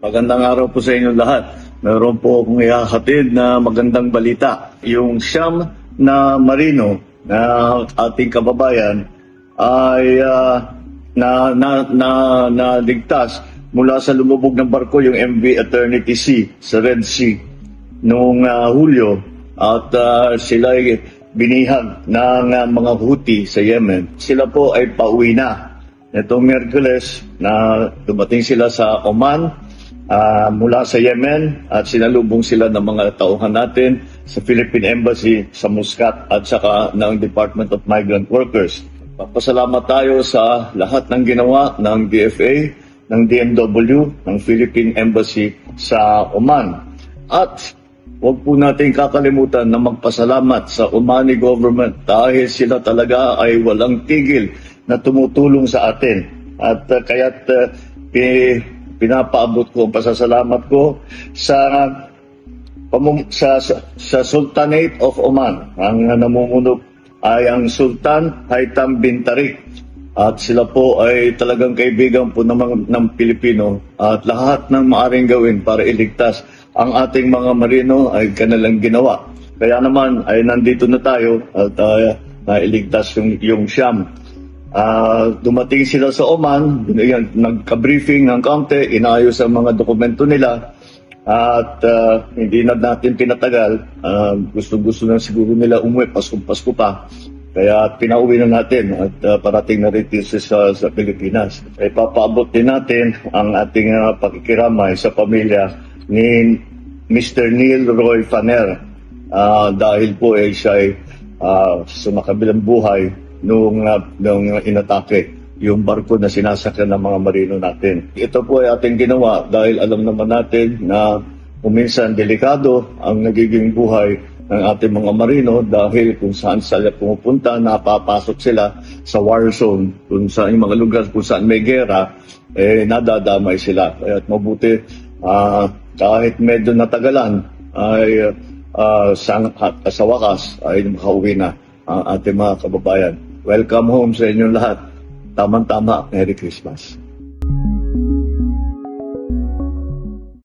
Magandang araw po sa inyo lahat. Meron po akong ihahatid na magandang balita. Yung siyam na marino na ating kababayan ay naligtas mula sa lumubog ng barko, yung MV Eternity Sea sa Red Sea noong Hulyo, at sila ay binihag ng mga Houthi sa Yemen. Sila po ay pauwi na. Itong Miyerkules na dumating sila sa Oman mula sa Yemen, at sinalubong sila ng mga tauhan natin sa Philippine Embassy sa Muscat at saka ng Department of Migrant Workers. Papasalamat tayo sa lahat ng ginawa ng DFA, ng DMW, ng Philippine Embassy sa Oman. At huwag po natin kakalimutan na magpasalamat sa Omani government dahil sila talaga ay walang tigil na tumutulong sa atin. At kaya't pinapaabot ko ang pasasalamat ko sa Sultanate of Oman. Ang namumuno ay ang Sultan Haitham bin Tariq. At sila po ay talagang kaibigan po ng Pilipino, at lahat ng maaring gawin para iligtas ang ating mga marino ay kanilang ginawa. Kaya naman ay nandito na tayo at nailigtas yung siyam. Dumating sila sa Oman, nagka-briefing ng kaunti, inayos ang mga dokumento nila, at hindi na natin pinatagal. Gusto na siguro nila umuwi, Pasko pa. Kaya pinauwi na natin at parating na rin sa Pilipinas. Ay papaabot din natin ang ating pakikiramay sa pamilya ni Mr. Neil Roy Faner, dahil po siya ay sumakabilang buhay nung inatake yung barko na sinasakyan ng mga marino natin. Ito po ay ating ginawa dahil alam naman natin na kuminsan delikado ang nagiging buhay ng ating mga marino, dahil kung saan sila pumupunta, napapasok sila sa war zone, kung saan yung mga lugar kung saan may gera, nadadamay sila. Kaya mabuti kahit medyo natagalan ay sa wakas ay makauwi na ang ating mga kababayan. Welcome home sa inyong lahat. Tamang-tama, Merry Christmas.